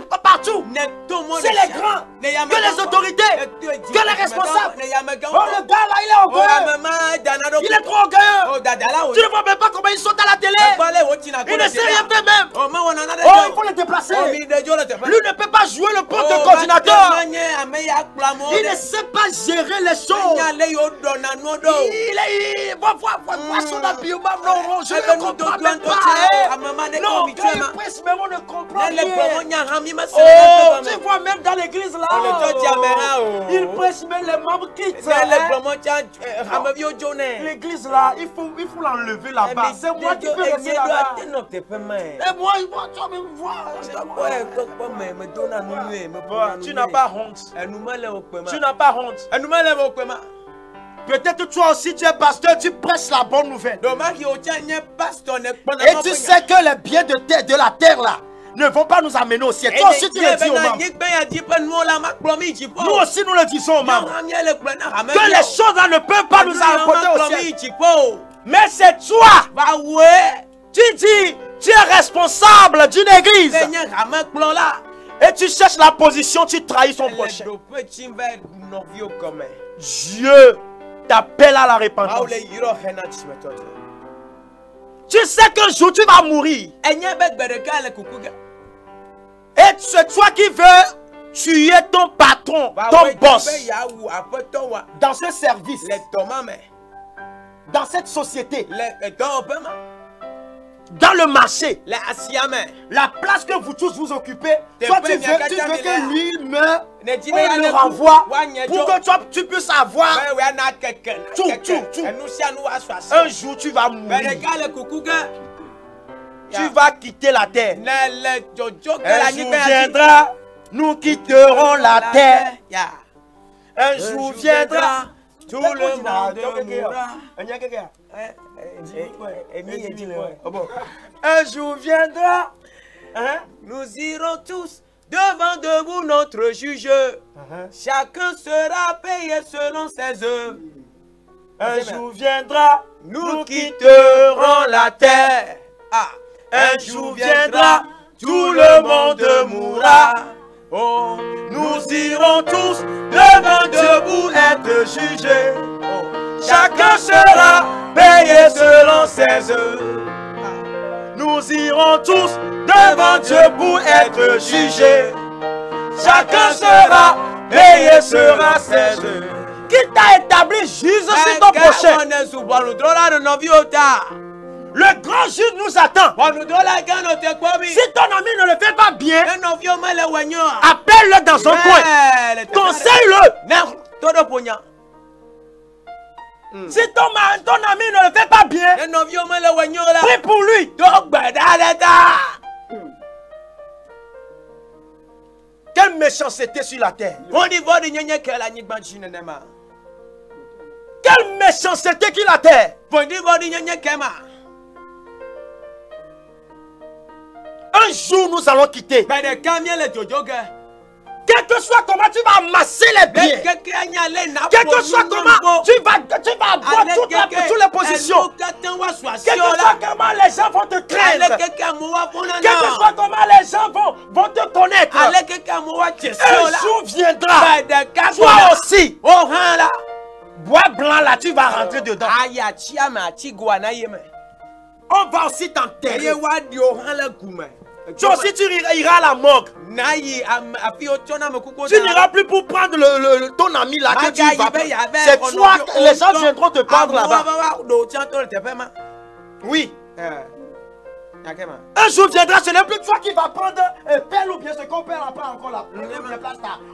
Speaker 2: C'est les grands, que les autorités, que les responsables. Oh, le gars là, il est orgueilleux. Il est trop orgueilleux. Tu ne vois même pas comment il saute à la télé. Il ne sait rien faire même. Oh, il faut le déplacer. Lui ne peut pas jouer le poste de coordinateur. Il ne sait pas gérer les choses. Il va voir son habillement. Non, je ne comprends même pas. Non, quand il presse, même on ne comprend rien. Oh, tu vois même dans l'église là. Il presse, même les membres quittent. L'église là, il faut l'enlever là-bas. C'est moi qui peux rester là-bas. Et moi, tu vas même voir. Tu n'as pas honte. Tu n'as pas honte. Peut-être toi aussi tu es pasteur, tu prêches la bonne nouvelle. Et tu sais que les biens de la terre là ne vont pas nous amener au ciel. Toi aussi tu le dis aux membres. Nous aussi nous le disons aux membres. Que les choses là ne peuvent pas nous apporter au ciel. Mais c'est toi. Tu dis, tu es responsable d'une église. Et tu cherches la position, tu trahis son prochain. Dieu t'appelle à la repentance. Tu sais qu'un jour tu vas mourir. Et c'est toi qui veux tuer ton patron, ton boss. Dans ce service, dans cette société, dans le marché, la place que vous tous vous occupez, soit tu veux que lui meure, on le renvoie pour que toi tu puisses avoir tout. Un jour tu vas mourir. Tu vas quitter la terre. Un jour viendra, nous quitterons la terre. Un jour viendra, tout le monde mourra. Un jour viendra,
Speaker 1: nous irons tous devant debout notre juge. Chacun sera payé selon ses œuvres.
Speaker 2: Un jour viendra,
Speaker 1: nous quitterons la terre.
Speaker 2: Un jour viendra, tout le monde mourra. Oh, nous irons tous devant debout être jugés. Chacun sera payé selon ses œuvres. Nous irons tous devant Dieu pour être jugés. Chacun sera payé selon ses œuvres. Qui t'a établi juge sur ton prochain? Le grand juge nous attend. Si ton ami ne le fait pas bien, appelle-le dans son coin. Conseille-le. Si ton ami ne le fait pas bien, prie pour lui. Quelle méchanceté sur la terre. Quelle méchanceté qu'il a terre. Un jour nous allons quitter. Quel que soit comment tu vas amasser les biens, quel que soit comment tu vas avoir toutes les positions, quel que soit comment les gens vont te craindre, quel que soit comment les gens vont te connaître, un jour viendra, toi aussi, bois blanc là, tu vas rentrer dedans. On va aussi t'enterrer. Toi aussi, tu iras à la morgue. Tu n'iras plus pour prendre ton ami là que tu vas. C'est toi, les gens viendront te prendre là-bas. Oui. Un jour viendra, ce n'est plus toi qui vas prendre un pelle ou bien ce qu'on perd après encore là.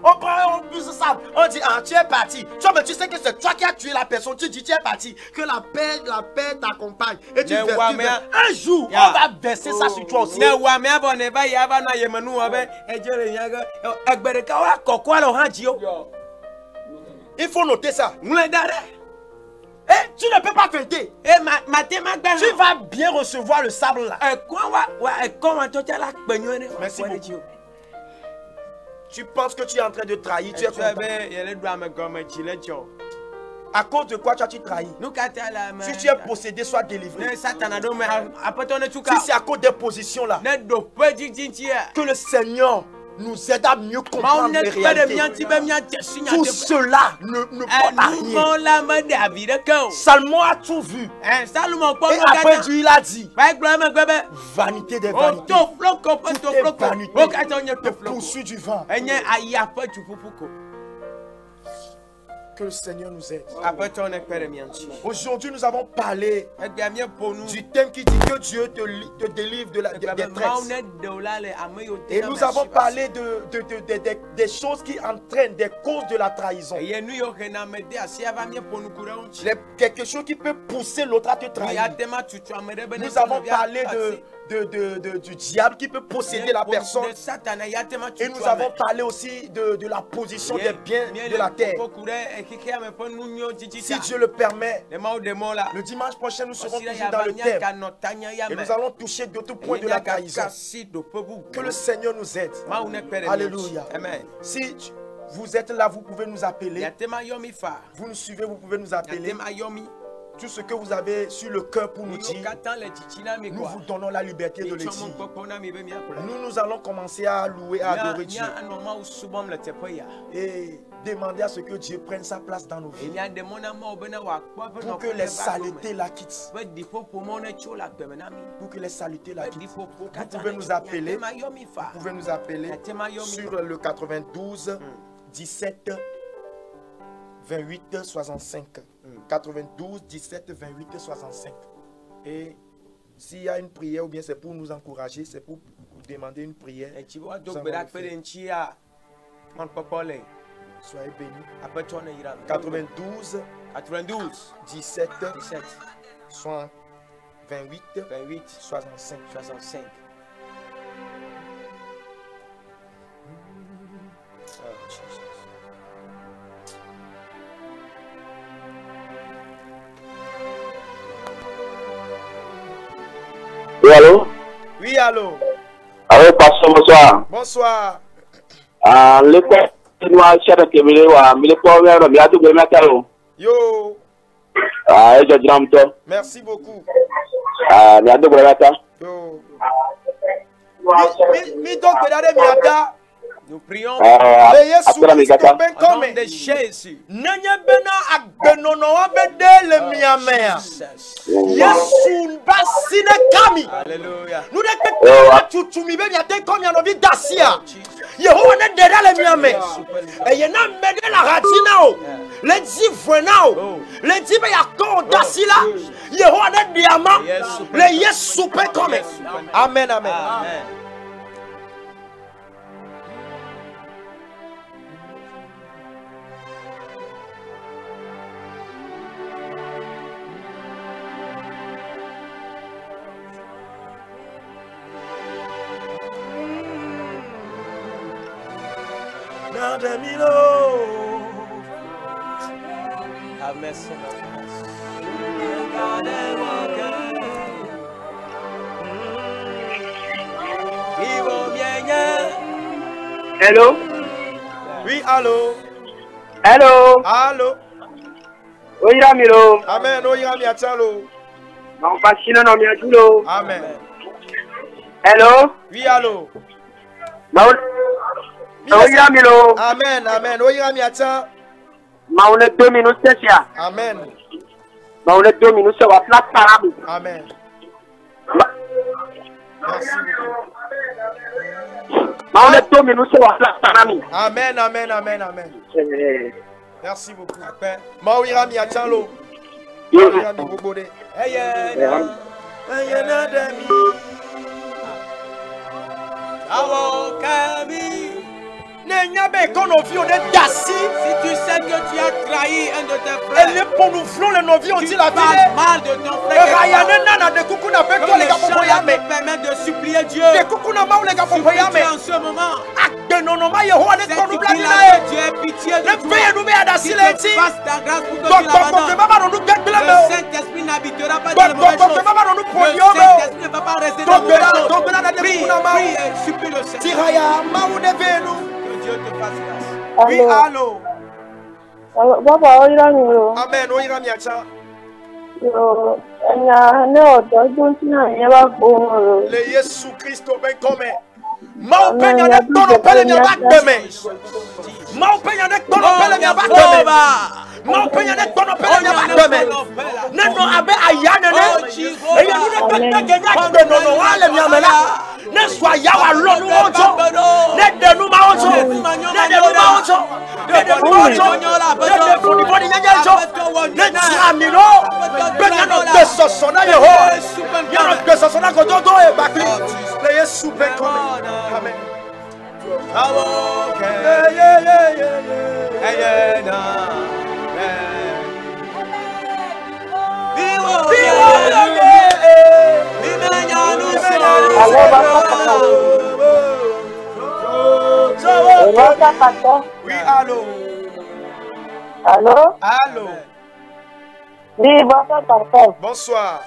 Speaker 2: On prend un plus ça. On dit, ah, tu es parti. Toi, mais tu sais que c'est toi qui as tué la personne. Tu dis, tu es parti. Que la paix t'accompagne. Et tu veux. Un jour, on va verser ça sur toi aussi. Il faut noter ça. Tu ne peux pas fêter. Tu vas bien recevoir le sable là. Merci beaucoup. Tu penses que tu es en train de trahir. Tu es content. À cause de quoi tu as-tu trahi? Si tu es possédé, sois délivré. Si c'est à cause des positions là, que le Seigneur nous aide à mieux comprendre les réalités. Tout cela ne porte à rien. Salomon a tout vu. Et après Dieu, il a dit, vanité des vanités. Tout est vanité. Le poursuit du vent. Que le Seigneur nous aide. Aujourd'hui, nous avons parlé du thème qui dit que Dieu te délivre des tresses. Et nous avons parlé des choses qui entraînent des causes de la trahison. Quelque chose qui peut pousser l'autre à te trahir. Nous avons parlé du diable qui peut posséder la personne. Et nous avons parlé aussi de la position des biens de la terre. Si Dieu le permet, le dimanche prochain nous serons toujours dans le thème. Et nous allons toucher d'autres points de la trahison. Que le Seigneur nous aide. Alléluia. Si vous êtes là, vous pouvez nous appeler. Vous nous suivez, vous pouvez nous appeler. Tout ce que vous avez sur le cœur pour nous dire, nous vous donnons la liberté de le dire. Nous allons commencer à louer, à adorer Dieu. Et demander à ce que Dieu prenne sa place dans nos vies. Pour que les saletés la quittent. Pour que les saletés la quittent. Vous pouvez nous appeler. Vous pouvez nous appeler sur le 92 17 28 65. 92 17 28 65. Et s'il y a une prière ou bien c'est pour nous encourager, c'est pour demander une prière. Soyez bénis. 92 17 28 65.
Speaker 3: Oui, allô?
Speaker 2: Oui, allô?
Speaker 3: Allô, pasteur, bonsoir.
Speaker 2: Bonsoir. Yo. Merci beaucoup. Yo. Nous prions
Speaker 3: de
Speaker 2: Jésus. Alléluia. Amen, amen.
Speaker 3: Hello?
Speaker 2: Oui, allô?
Speaker 3: Hello?
Speaker 2: Allô?
Speaker 3: Oyiramiro.
Speaker 2: Amen, Oyiramiatalo. Amen.
Speaker 3: Hello?
Speaker 2: Oui, allô?
Speaker 3: Oyiramiro.
Speaker 2: Amen, amen. Oyiramiata.
Speaker 3: Maune 2 minutes, c'est ça.
Speaker 2: Amen.
Speaker 3: Maune 2 minutes, c'est la place parable.
Speaker 2: Amen.
Speaker 1: Amen, amen, amen, amen. Merci beaucoup. Maouirami Achalo. Maouirami Bobode. Si tu sais que tu as trahi un de tes frères, tu parles mal de ton frère. Que les gens te permettent de supplier Dieu. Supplie en ce moment. Dieu ait pitié de toi. Qu'il te fasse ta grâce pour que tu l'abandonnes. Le Saint-Esprit n'habitera pas dans les mauvaises choses. Le Saint-Esprit ne va pas rester dans les mauvaises choses. Prie et supplie le Seigneur. Dieu te fasse grâce. Oui, allô.
Speaker 4: Papa,
Speaker 1: Amen. Oirami Acha. Le Yesu Christo ben come. Mau penya ne tono pele mi abakbeme. Mau penya ne tono pele mi abakbeme. Mau penya ne tono pele mi abakbeme. Neno abe ayane ne. Eya ni ne penya genya kbe nono wale mi amela. Ne swa yawa lonu ojo. Ne denu ma ojo. Ne denu ma ojo. Ne denu ma ojo. Ne denu ni boni nyenye ojo. Ne tramino. Penya no beso sona yeho. Ya no beso sona ko dodo e bakli. Le Yesu ben come. Amen. Oui, allô.
Speaker 4: Allô?
Speaker 1: Allô.
Speaker 4: Oui, bonsoir, papa.
Speaker 1: Bonsoir.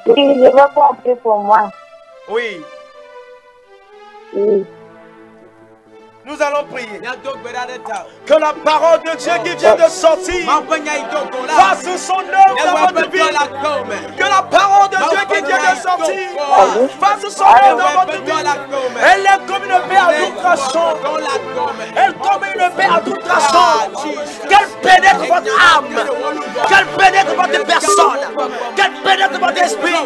Speaker 4: Oui, je veux pas prier pour moi.
Speaker 1: Oui.
Speaker 4: Oui.
Speaker 1: Nous allons prier. Que la parole de Dieu qui vient de sortir fasse son œuvre dans votre vie. Que la parole de Dieu qui vient de sortir fasse son œuvre dans votre vie. Elle est comme une paix à tout tranchant. Elle est comme une paix à tout tranchant. Qu'elle pénètre votre âme. Qu'elle pénètre votre personne. Qu'elle pénètre votre esprit.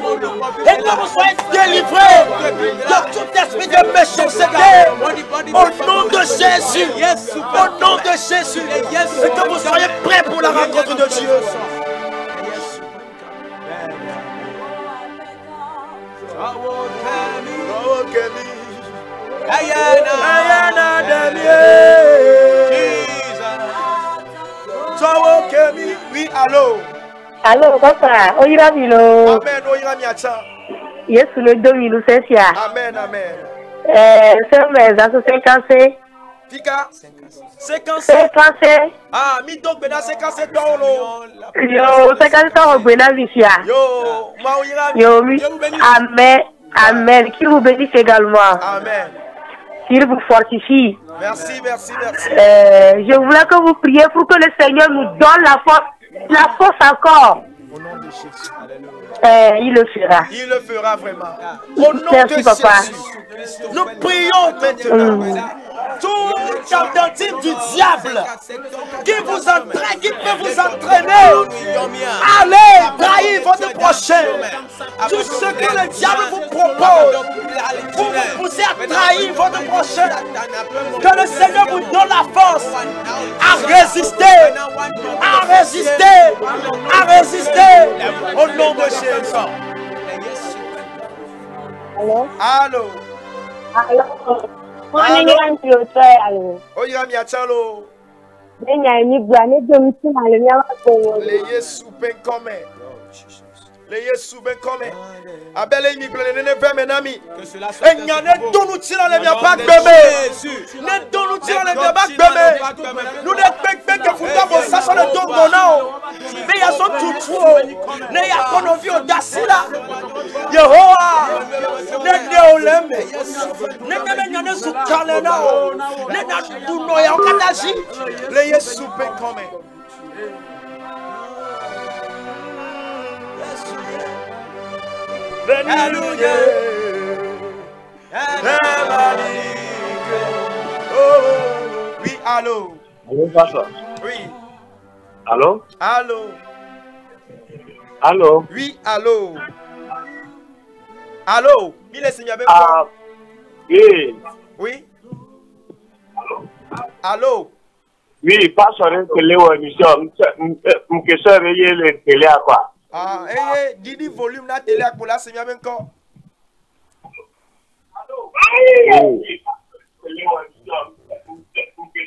Speaker 1: Et que vous soyez délivrés de tout esprit de méchanceté. Au nom de Jésus, au nom de Jésus, et que vous soyez prêts pour la rencontre de Dieu. Oui, allô.
Speaker 4: Allô, papa. Oyiramilo.
Speaker 1: Amen, Oirami Acha.
Speaker 4: Yesu le 2016.
Speaker 1: Amen, amen.
Speaker 4: C'est mes associations.
Speaker 1: Fika, séquence. Ah, mi donc bena séquence dolo.
Speaker 4: Yo, séquence au bena visia.
Speaker 1: Yo, Maouira.
Speaker 4: Yo, oui. Amen, amen. Qui vous bénisse également.
Speaker 1: Amen.
Speaker 4: Qu'il vous fortifie.
Speaker 1: Merci, merci, merci.
Speaker 4: Je voulais que vous priez pour que le Seigneur nous donne la force encore.
Speaker 1: Au nom de Jésus.
Speaker 4: Il le fera.
Speaker 1: Il le fera vraiment. Au nom de Jésus. Nous prions maintenant. Toute tentative du diable qui vous entraîne, qui peut vous entraîner, allez trahir votre prochain. Tout ce que le diable vous propose pour vous pousser à trahir votre prochain, que le Seigneur vous donne la force à résister, à résister, à résister au nom de Jésus.
Speaker 4: Allô?
Speaker 1: Allô?
Speaker 4: Allô?
Speaker 1: Oirami Achalo. Le Yesu ben come. Le Yesu ben come. Abele mi plene ne ve menami. Enya ne donu tira le bia bak bebe. Ne donu tira le bia bak bebe. Nous ne pek que futa bo sa so le dongo now. Me ya so tutu. Ne ya kono vi odasila. Yehowa. Ne de olembe. Ne me nyane su kale now. Ne na duno ya okadaji. Le Yesu ben come. Alléluia. Oui, allô.
Speaker 3: Allô, papa.
Speaker 1: Oui.
Speaker 3: Allô?
Speaker 1: Allô.
Speaker 3: Allô?
Speaker 1: Oui, allô. Allô? Il est signé avec
Speaker 3: Ah, oui.
Speaker 1: Oui? Allô?
Speaker 3: Oui, pas sur une télé ou émission. Je suis réveillé le télé à quoi?
Speaker 1: Ah, Didi volume la télé pour la signé avec quoi?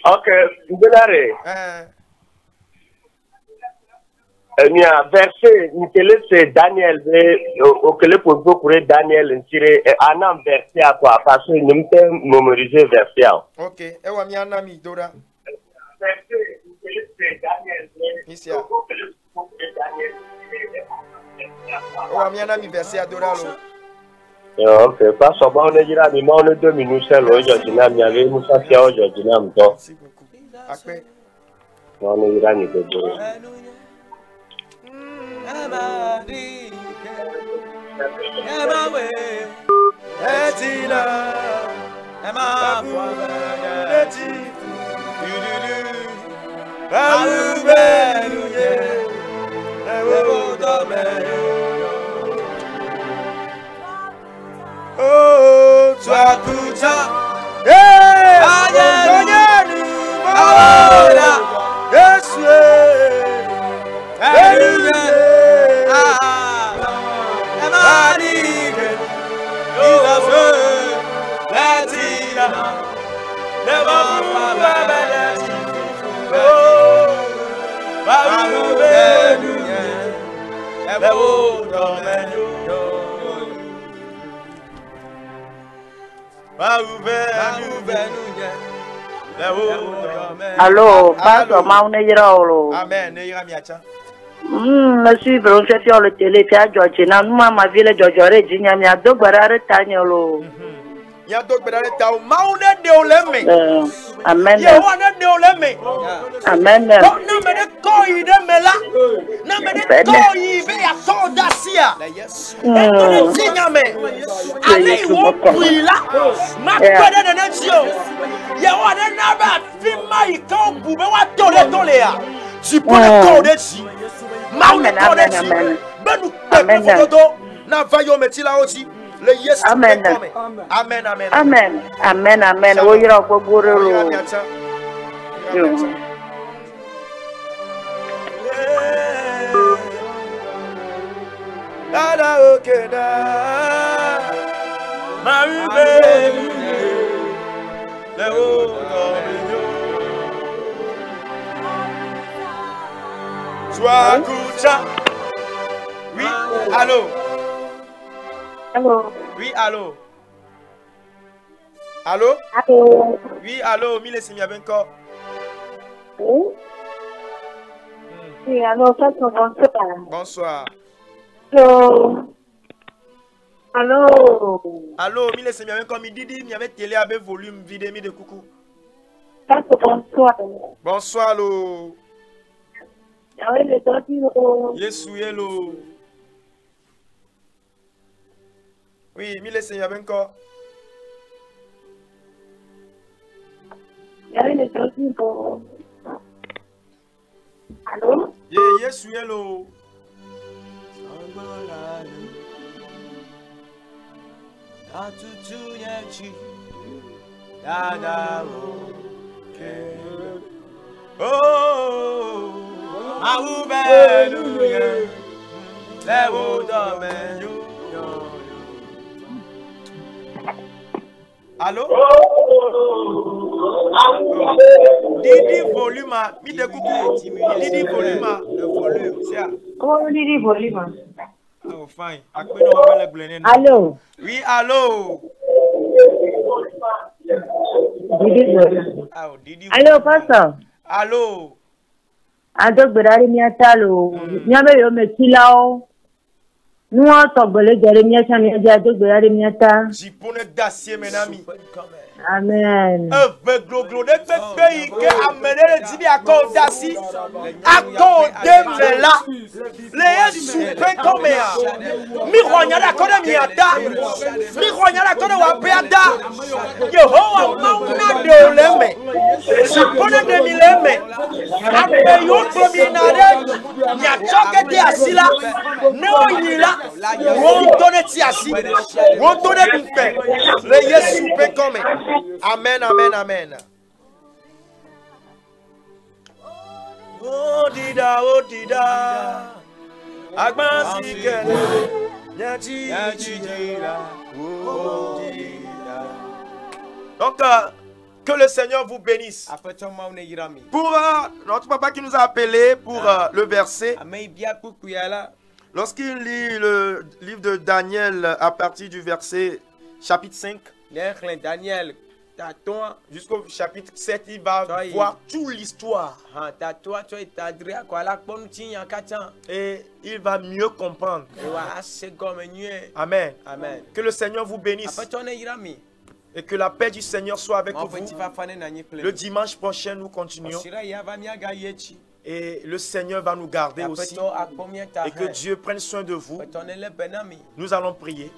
Speaker 3: Ok, Mbelare. Verset, c'est Daniel, auquel pour beaucoup Daniel, un verset à quoi? Parce que nous pouvons mémoriser verset.
Speaker 1: Ok, et on mi anami Dora.
Speaker 3: Verset, c'est Daniel.
Speaker 1: Ici. On mi anami verset à Dora lo.
Speaker 3: Ok, pas seulement on est là, mais on est 2 minutes seul aujourd'hui, mais il y avait une sortie aujourd'hui,
Speaker 1: merci beaucoup. Après.
Speaker 3: On est là, nous devons.
Speaker 1: Oh, toi Kucha,
Speaker 4: Allô, Pastor Maunejiro.
Speaker 1: Amen.
Speaker 4: Monsieur Bron fait sur le télé, puis à Georgina, nous, ma ville, Georgiore, Digna, mi a deux barres tagnolo.
Speaker 1: Ya do gbera ta o ma o ne de o le me.
Speaker 4: Amen.
Speaker 1: Ya o ne de o le me.
Speaker 4: Amen.
Speaker 1: Na me de ko yi de me la. Na me de ko yi be ya so da sia. Yes. E to ne tinya me. Ale wo bui la. Ma kwede de na tio. Ya o ne na ba fi mai ko bu be wa to le ya. Ti po de ko de ti. Ma o ne ko de ti. Be nu pe foto na va yo meti la o ti. Yes, amen. Amen, amen.
Speaker 4: Amen. Amen, amen. Oh, you're a good
Speaker 1: oui, allô.
Speaker 4: Allô.
Speaker 1: Oui, allô. Allô?
Speaker 4: Allô.
Speaker 1: Oui, allô, Mille Simia Benko.
Speaker 4: Oui. Oui, allô, bonsoir.
Speaker 1: Bonsoir.
Speaker 4: Allô. Allô.
Speaker 1: Allô, Mille Simia Benko, mi didi, mi avait télé avec volume vidéo mi de coucou.
Speaker 4: Bonsoir.
Speaker 1: Bonsoir, allô. Yesu, hello. Oui, Mille Simia Benko.
Speaker 4: Allô?
Speaker 1: Yes, hello. Oh, allô? Didi volume, mi de coucou. Didi volume, le volume, c'est.
Speaker 4: Oh, Didi volume.
Speaker 1: Oh, fine.
Speaker 4: Allô?
Speaker 1: Oui, allô?
Speaker 4: Didi volume.
Speaker 1: Oh, Didi.
Speaker 4: Allô, pasteur?
Speaker 1: Allô?
Speaker 4: Adok bedari miatalo. Nyabe yo metilao. Nous, on t'a volé de l'émission, on a dit à deux de la
Speaker 1: Jipone d'acier, mes amis.
Speaker 4: Amen.
Speaker 1: Amen, amen, amen. Oh dida, oh dida. Agbansi kele. Nyati dida. Oh dida. Donc, que le Seigneur vous bénisse. Pour notre papa qui nous a appelé pour le verset. Lorsqu'il lit le livre de Daniel à partir du verset chapitre 5. Daniel jusqu'au chapitre 7, il va voir toute l'histoire. Et il va mieux comprendre. Amen. Amen. Que le Seigneur vous bénisse. Et que la paix du Seigneur soit avec vous. Le dimanche prochain, nous continuons. Et le Seigneur va nous garder aussi. Et que Dieu prenne soin de vous. Nous allons prier.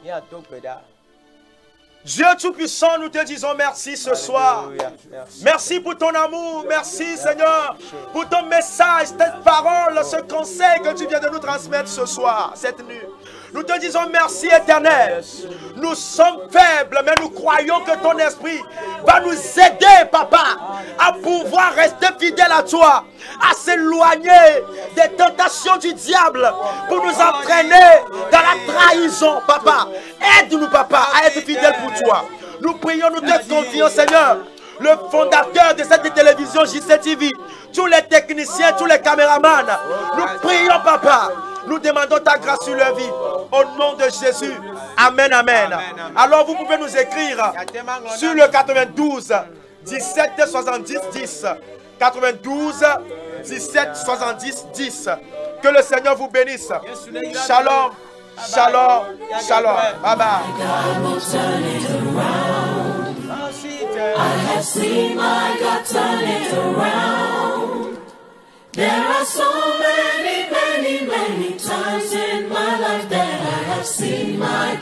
Speaker 1: Dieu Tout-Puissant, nous te disons merci ce soir. Merci pour ton amour. Merci Seigneur pour ton message, cette parole, ce conseil que tu viens de nous transmettre ce soir, cette nuit. Nous te disons merci éternel. Nous sommes faibles, mais nous croyons que ton esprit va nous aider, papa, à pouvoir rester fidèles à toi, à s'éloigner des tentations du diable pour nous entraîner dans la trahison, papa. Aide-nous, papa, à être fidèles pour toi. Nous prions, nous te confions, Seigneur, le fondateur de cette télévision JCTV, tous les techniciens, tous les caméramans. Nous prions, papa. Nous demandons ta grâce sur leur vie. Au nom de Jésus. Amen, amen. Alors vous pouvez nous écrire sur le 92 17 70 10. 92 17 70 10. Que le Seigneur vous bénisse. Shalom. Shalom. Shalom. Bye bye. I have seen my God turn it around. There are so many times in my life that I have seen my